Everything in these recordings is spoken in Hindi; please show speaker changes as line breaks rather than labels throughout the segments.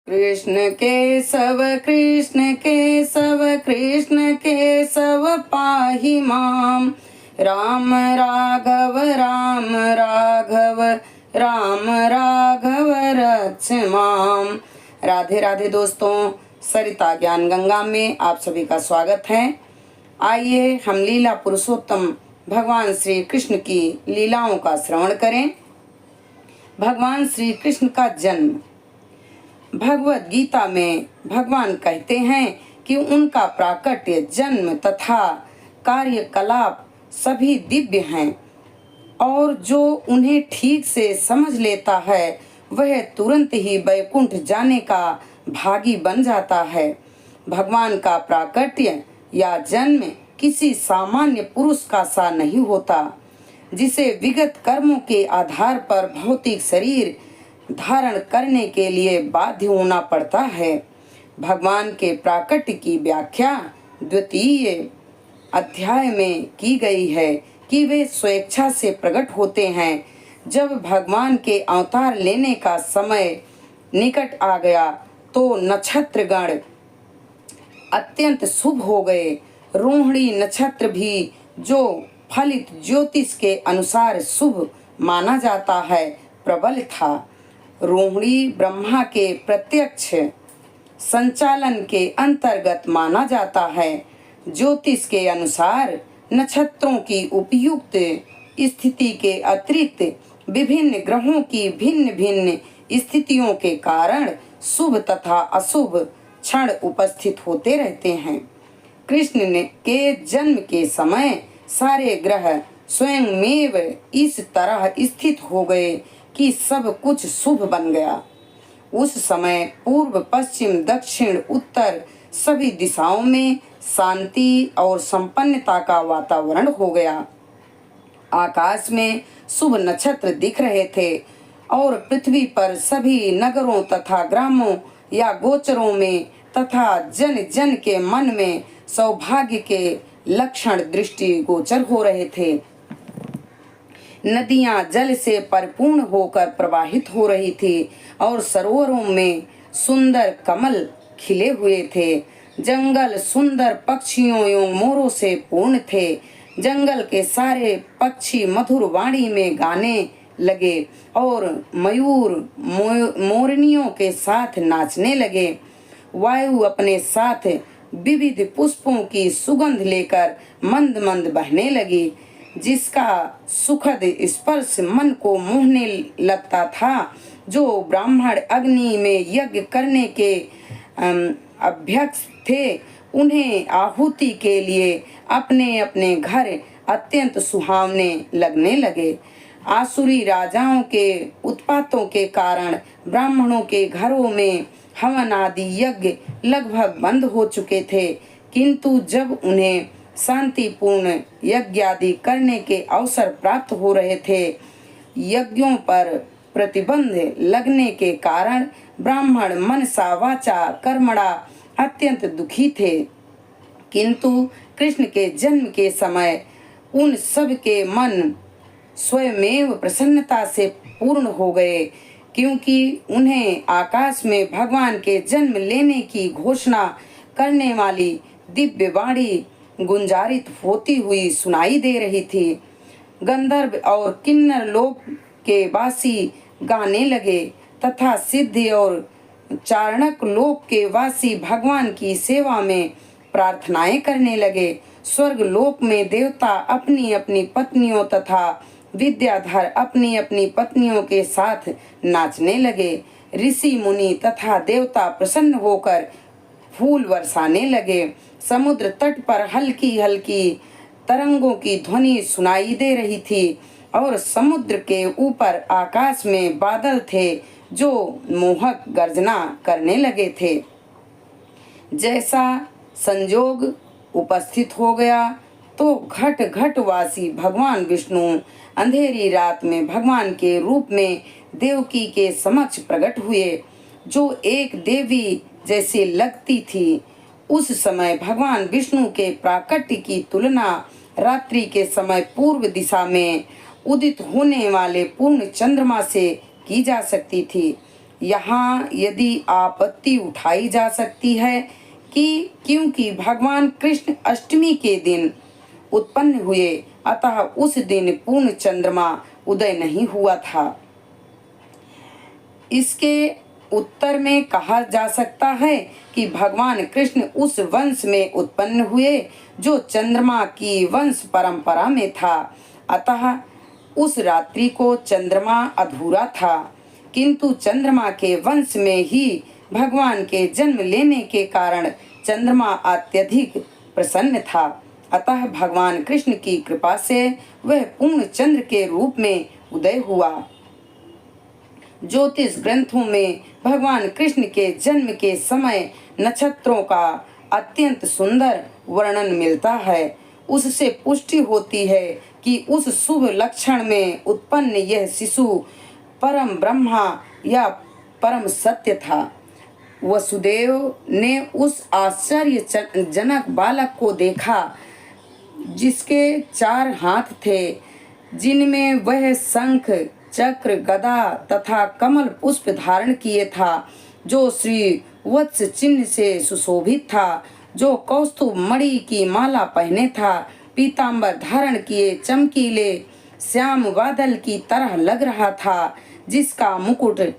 कृष्ण केशव कृष्ण केशव कृष्ण केशव पाहि माम। राम राघव राम राघव राम राघव रक्ष माम। राधे राधे दोस्तों, सरिता ज्ञान गंगा में आप सभी का स्वागत है। आइए हम लीला पुरुषोत्तम भगवान श्री कृष्ण की लीलाओं का श्रवण करें। भगवान श्री कृष्ण का जन्म। भगवत गीता में भगवान कहते हैं कि उनका प्राकट्य, जन्म तथा कार्यकलाप सभी दिव्य हैं और जो उन्हें ठीक से समझ लेता है वह तुरंत ही वैकुंठ जाने का भागी बन जाता है। भगवान का प्राकट्य या जन्म किसी सामान्य पुरुष का सा नहीं होता जिसे विगत कर्मों के आधार पर भौतिक शरीर धारण करने के लिए बाध्य होना पड़ता है। भगवान के प्राकट्य की व्याख्या द्वितीय अध्याय में की गई है कि वे स्वेच्छा से प्रकट होते हैं। जब भगवान के अवतार लेने का समय निकट आ गया तो नक्षत्रगण अत्यंत शुभ हो गए। रोहिणी नक्षत्र भी जो फलित ज्योतिष के अनुसार शुभ माना जाता है, प्रबल था। रोहिणी ब्रह्मा के प्रत्यक्ष संचालन के अंतर्गत माना जाता है। ज्योतिष के अनुसार नक्षत्रों की उपयुक्त स्थिति के अतिरिक्त विभिन्न ग्रहों की भिन्न भिन्न स्थितियों के कारण शुभ तथा अशुभ क्षण उपस्थित होते रहते हैं। कृष्ण के जन्म के समय सारे ग्रह स्वयंमेव इस तरह स्थित हो गए कि सब कुछ शुभ बन गया। उस समय पूर्व, पश्चिम, दक्षिण, उत्तर सभी दिशाओं में शांति और संपन्नता का वातावरण हो गया। आकाश में शुभ नक्षत्र दिख रहे थे और पृथ्वी पर सभी नगरों तथा ग्रामों या गोचरों में तथा जन जन के मन में सौभाग्य के लक्षण दृष्टि गोचर हो रहे थे। नदियां जल से परिपूर्ण होकर प्रवाहित हो रही थी और सरोवरों में सुंदर कमल खिले हुए थे। जंगल सुंदर पक्षियों एवं मोरों से पूर्ण थे। जंगल के सारे पक्षी मधुर वाणी में गाने लगे और मयूर मोरनियों के साथ नाचने लगे। वायु अपने साथ विविध पुष्पों की सुगंध लेकर मंद मंद बहने लगी, जिसका सुखद स्पर्श मन को मोहने लगता था। जो ब्राह्मण अग्नि में यज्ञ करने के अभ्यक्त थे, उन्हें आहुति के लिए अपने अपने घर अत्यंत सुहावने लगने लगे। आसुरी राजाओं के उत्पातों के कारण ब्राह्मणों के घरों में हवन आदि यज्ञ लगभग बंद हो चुके थे, किंतु जब उन्हें शांतिपूर्ण यज्ञ आदि करने के अवसर प्राप्त हो रहे थे, यज्ञों पर प्रतिबंध लगने के कारण ब्राह्मण मनसा वाचा कर्मणा अत्यंत दुखी थे। किंतु कृष्ण के जन्म के समय उन सब के मन स्वयमेव प्रसन्नता से पूर्ण हो गए, क्योंकि उन्हें आकाश में भगवान के जन्म लेने की घोषणा करने वाली दिव्य वाणी गुंजारित होती हुई सुनाई दे रही थी। गंधर्व और किन्नर लोक के वासी गाने लगे तथा सिद्धि और चारणक लोक के वासी भगवान की सेवा में प्रार्थनाएं करने लगे। स्वर्ग लोक में देवता अपनी अपनी पत्नियों तथा विद्याधर अपनी अपनी पत्नियों के साथ नाचने लगे। ऋषि मुनि तथा देवता प्रसन्न होकर फूल बरसाने लगे। समुद्र तट पर हल्की हल्की तरंगों की ध्वनि सुनाई दे रही थी और समुद्र के ऊपर आकाश में बादल थे जो मोहक गर्जना करने लगे थे। जैसा संजोग उपस्थित हो गया तो घट घट वासी भगवान विष्णु अंधेरी रात में भगवान के रूप में देवकी के समक्ष प्रकट हुए, जो एक देवी जैसी लगती थी। उस समय भगवान विष्णु के प्राकट्य की तुलना रात्रि के समय पूर्व दिशा में उदित होने वाले पूर्ण चंद्रमा से की जा सकती थी। यहाँ यदि आपत्ति उठाई जा सकती है कि क्योंकि भगवान कृष्ण अष्टमी के दिन उत्पन्न हुए, अतः उस दिन पूर्ण चंद्रमा उदय नहीं हुआ था। इसके उत्तर में कहा जा सकता है कि भगवान कृष्ण उस वंश में उत्पन्न हुए जो चंद्रमा की वंश परंपरा में था, अतः उस रात्रि को चंद्रमा अधूरा था, किंतु चंद्रमा के वंश में ही भगवान के जन्म लेने के कारण चंद्रमा अत्यधिक प्रसन्न था, अतः भगवान कृष्ण की कृपा से वह पूर्ण चंद्र के रूप में उदय हुआ। ज्योतिष ग्रंथों में भगवान कृष्ण के जन्म के समय नक्षत्रों का अत्यंत सुंदर वर्णन मिलता है। उससे पुष्टि होती है कि उस शुभ लक्षण में उत्पन्न यह शिशु परम ब्रह्मा या परम सत्य था। वसुदेव ने उस आश्चर्यजनक बालक को देखा जिसके 4 हाथ थे, जिनमें वह शंख, चक्र, गदा तथा कमल पुष्प धारण किए था, जो श्री वत्स चिन्ह से सुशोभित था, जो कौस्तुभ मणि की माला पहने था, पीतांबर धारण किए चमकीले श्याम बादल की तरह लग रहा था, जिसका मुकुट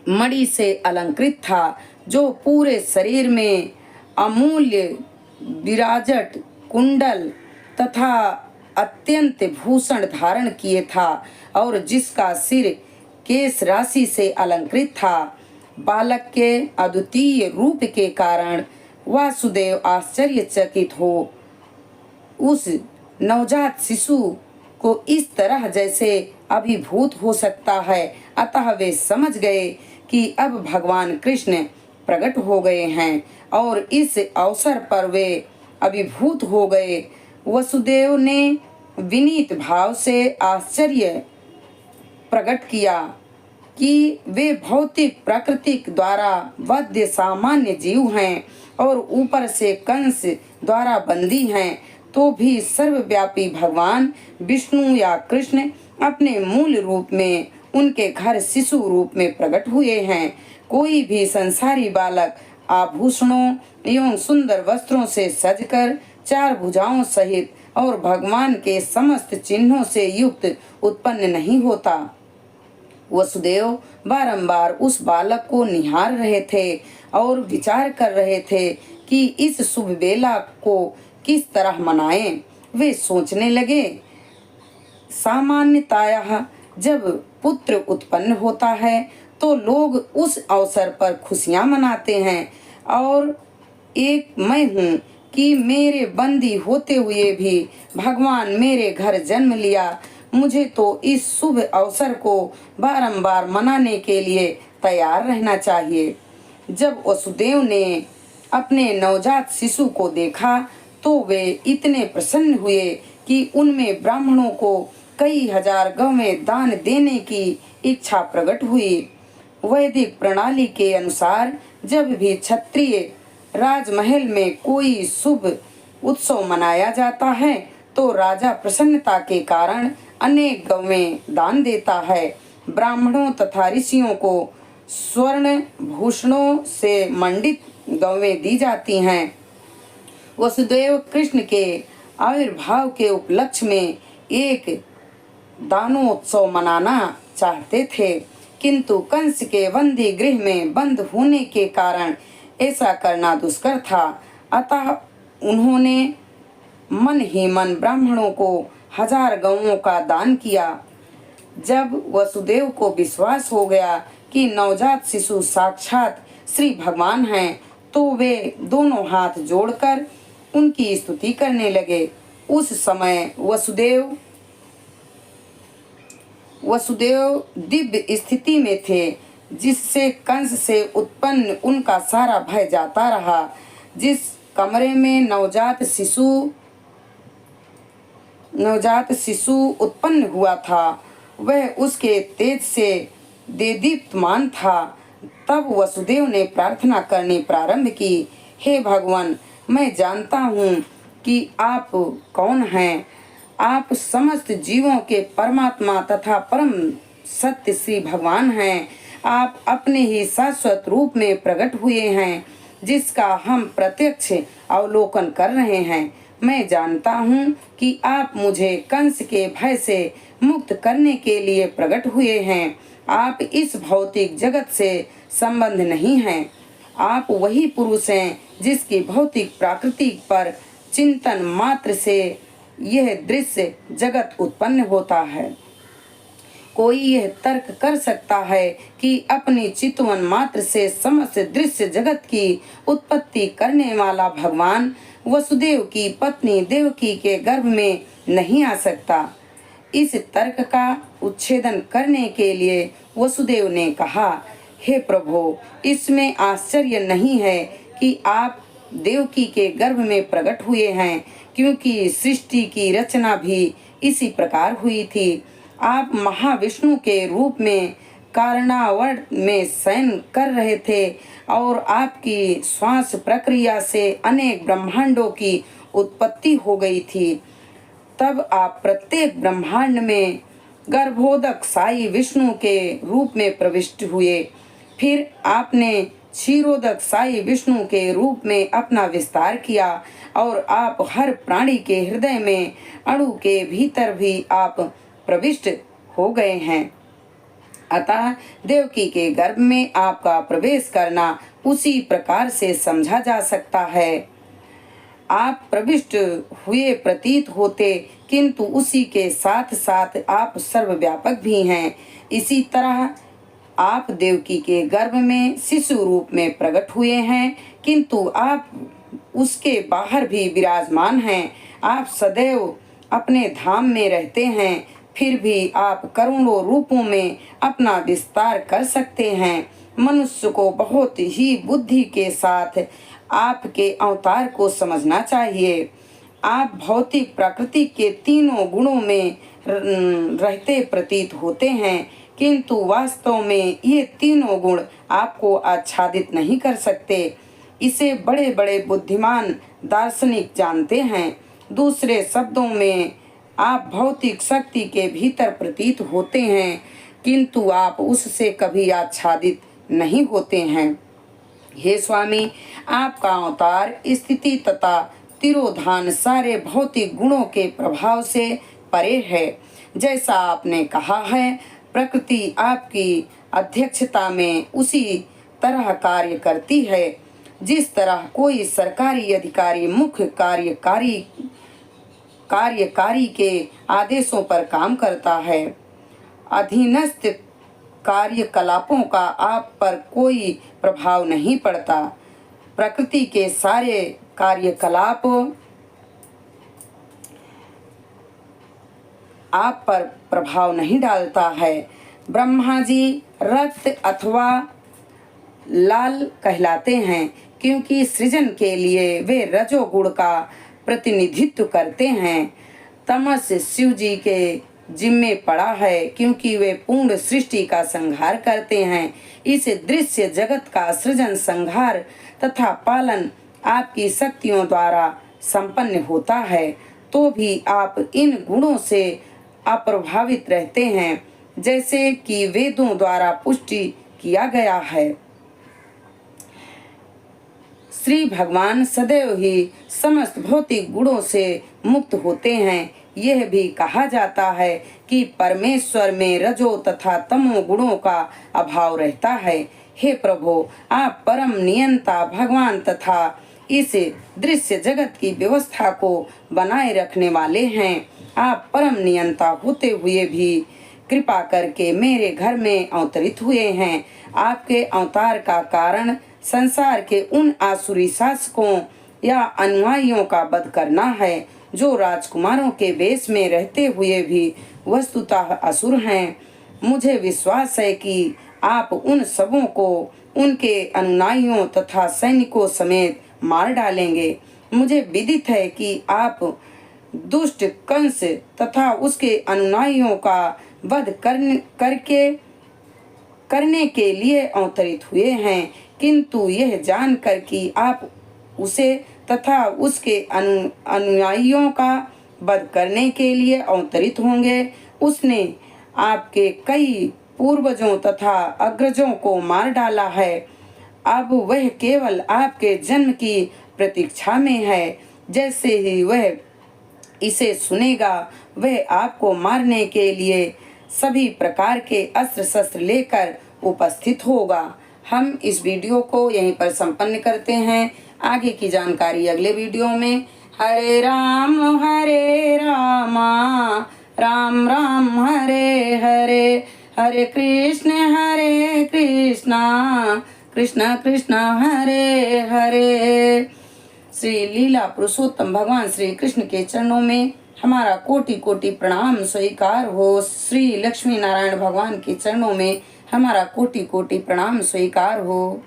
मणि से अलंकृत था, जो पूरे शरीर में अमूल्य विराजट कुंडल तथा अत्यंत भूषण धारण किए था और जिसका सिर केश राशि से अलंकृत था। बालक के अद्वितीय रूप के कारण वासुदेव आश्चर्यचकित हो उस नवजात शिशु को इस तरह जैसे अभिभूत हो सकता है, अतः वे समझ गए कि अब भगवान कृष्ण प्रकट हो गए हैं और इस अवसर पर वे अभिभूत हो गए। वसुदेव ने विनीत भाव से आश्चर्य प्रकट किया कि वे भौतिक प्राकृतिक द्वारा बद्ध सामान्य जीव हैं और ऊपर से कंस द्वारा बंदी हैं, तो भी सर्वव्यापी भगवान विष्णु या कृष्ण अपने मूल रूप में उनके घर शिशु रूप में प्रकट हुए हैं। कोई भी संसारी बालक आभूषणों एवं सुंदर वस्त्रों से सजकर 4 भुजाओं सहित और भगवान के समस्त चिन्हों से युक्त उत्पन्न नहीं होता। वसुदेव बारंबार उस बालक को निहार रहे थे और विचार कर रहे थे कि इस शुभ बेला को किस तरह मनाएं। वे सोचने लगे, सामान्यतः जब पुत्र उत्पन्न होता है तो लोग उस अवसर पर खुशियां मनाते हैं और एक मैं हूँ कि मेरे बंदी होते हुए भी भगवान मेरे घर जन्म लिया। मुझे तो इस शुभ अवसर को बारंबार मनाने के लिए तैयार रहना चाहिए। जब वसुदेव ने अपने नवजात शिशु को देखा तो वे इतने प्रसन्न हुए कि उनमें ब्राह्मणों को कई हजार गौवें दान देने की इच्छा प्रकट हुई। वैदिक प्रणाली के अनुसार जब भी क्षत्रिय राजमहल में कोई शुभ उत्सव मनाया जाता है तो राजा प्रसन्नता के कारण अनेक गौवें दान देता है। ब्राह्मणों तथा ऋषियों को स्वर्ण भूषणों से मंडित गौवें दी जाती हैं। वसुदेव कृष्ण के आविर्भाव के उपलक्ष्य में एक दानोत्सव मनाना चाहते थे, किंतु कंस के बंदी गृह में बंद होने के कारण ऐसा करना दुष्कर था। अतः उन्होंने मन ही मन ब्राह्मणों को 1000 गौओं का दान किया। जब वसुदेव को विश्वास हो गया कि नवजात शिशु साक्षात श्री भगवान हैं, तो वे दोनों हाथ जोड़कर उनकी स्तुति करने लगे। उस समय वसुदेव दिव्य स्थिति में थे, जिससे कंस से उत्पन्न उनका सारा भय जाता रहा। जिस कमरे में नवजात शिशु उत्पन्न हुआ था वह उसके तेज से देदीप्यमान था। तब वसुदेव ने प्रार्थना करनी प्रारंभ की, हे भगवान, मैं जानता हूँ कि आप कौन हैं। आप समस्त जीवों के परमात्मा तथा परम सत्य श्री भगवान हैं। आप अपने ही शाश्वत रूप में प्रकट हुए हैं, जिसका हम प्रत्यक्ष अवलोकन कर रहे हैं। मैं जानता हूँ कि आप मुझे कंस के भय से मुक्त करने के लिए प्रकट हुए हैं। आप इस भौतिक जगत से संबंध नहीं हैं। आप वही पुरुष हैं जिसकी भौतिक प्रकृति पर चिंतन मात्र से यह दृश्य जगत उत्पन्न होता है। कोई यह तर्क कर सकता है कि अपनी चितवन मात्र से समस्त दृश्य जगत की उत्पत्ति करने वाला भगवान वसुदेव की पत्नी देवकी के गर्भ में नहीं आ सकता। इस तर्क का उच्छेदन करने के लिए वसुदेव ने कहा, हे प्रभु, इसमें आश्चर्य नहीं है कि आप देवकी के गर्भ में प्रकट हुए हैं, क्योंकि सृष्टि की रचना भी इसी प्रकार हुई थी। आप महाविष्णु के रूप में कारणावण में शयन कर रहे थे और आपकी श्वास प्रक्रिया से अनेक ब्रह्मांडों की उत्पत्ति हो गई थी। तब आप प्रत्येक ब्रह्मांड में गर्भोदक साई विष्णु के रूप में प्रविष्ट हुए। फिर आपने क्षीरोदक साई विष्णु के रूप में अपना विस्तार किया और आप हर प्राणी के हृदय में अणु के भीतर भी आप प्रविष्ट हो गए हैं। अतः देवकी के गर्भ में आपका प्रवेश करना उसी प्रकार से समझा जा सकता है। आप प्रविष्ट हुए प्रतीत होते, किंतु उसी के साथ साथ आप सर्वव्यापक भी हैं। इसी तरह आप देवकी के गर्भ में शिशु रूप में प्रकट हुए हैं, किंतु आप उसके बाहर भी विराजमान हैं। आप सदैव अपने धाम में रहते हैं, फिर भी आप करोड़ों रूपों में अपना विस्तार कर सकते हैं। मनुष्य को बहुत ही बुद्धि के साथ आपके अवतार को समझना चाहिए। आप भौतिक प्रकृति के तीनों गुणों में रहते प्रतीत होते हैं, किंतु वास्तव में ये तीनों गुण आपको आच्छादित नहीं कर सकते। इसे बड़े बड़े बुद्धिमान दार्शनिक जानते हैं। दूसरे शब्दों में आप भौतिक शक्ति के भीतर प्रतीत होते हैं, किंतु आप उससे कभी आच्छादित नहीं होते हैं। हे स्वामी, आपका अवतार स्थिति तथा तिरोधान सारे भौतिक गुणों के प्रभाव से परे है। जैसा आपने कहा है, प्रकृति आपकी अध्यक्षता में उसी तरह कार्य करती है जिस तरह कोई सरकारी अधिकारी मुख्य कार्यकारी के आदेशों पर काम करता है। अधीनस्थ कार्यकलापों का आप पर कोई प्रभाव नहीं पड़ता। प्रकृति के सारे कार्यकलाप आप पर प्रभाव नहीं डालता है। ब्रह्मा जी रक्त अथवा लाल कहलाते हैं, क्योंकि सृजन के लिए वे रजोगुण का प्रतिनिधित्व करते हैं। तमस शिव जी के जिम्मे पड़ा है, क्योंकि वे पूर्ण सृष्टि का संहार करते हैं। इस दृश्य जगत का सृजन, संहार तथा पालन आपकी शक्तियों द्वारा संपन्न होता है, तो भी आप इन गुणों से अप्रभावित रहते हैं, जैसे कि वेदों द्वारा पुष्टि किया गया है। श्री भगवान सदैव ही समस्त भौतिक गुणों से मुक्त होते हैं। यह भी कहा जाता है कि परमेश्वर में रजो तथा तमो गुणों का अभाव रहता है। हे प्रभु, आप परम नियंता भगवान तथा इस दृश्य जगत की व्यवस्था को बनाए रखने वाले हैं। आप परम नियंता होते हुए भी कृपा करके मेरे घर में अवतरित हुए हैं। आपके अवतार का कारण संसार के उन आसुरी शासकों या अनुयायियों का वध करना है, जो राजकुमारों के वेश में रहते हुए भी वस्तुतः असुर हैं। मुझे विश्वास है कि आप उन सबों को उनके अनुयायियों तथा सैनिकों समेत मार डालेंगे। मुझे विदित है कि आप दुष्ट कंस तथा उसके अनुयायियों का वध करने के लिए अवतरित हुए हैं, किंतु यह जानकर कि आप उसे तथा उसके अनुयायियों का वध करने के लिए अवतरित होंगे, उसने आपके कई पूर्वजों तथा अग्रजों को मार डाला है। अब वह केवल आपके जन्म की प्रतीक्षा में है। जैसे ही वह इसे सुनेगा वह आपको मारने के लिए सभी प्रकार के अस्त्र शस्त्र लेकर उपस्थित होगा। हम इस वीडियो को यहीं पर संपन्न करते हैं। आगे की जानकारी अगले वीडियो में। हरे राम राम राम हरे हरे, हरे कृष्णा कृष्ण कृष्ण हरे हरे। श्री लीला पुरुषोत्तम भगवान श्री कृष्ण के चरणों में हमारा कोटि कोटि प्रणाम स्वीकार हो। श्री लक्ष्मी नारायण भगवान के चरणों में हमारा कोटि कोटि प्रणाम स्वीकार हो।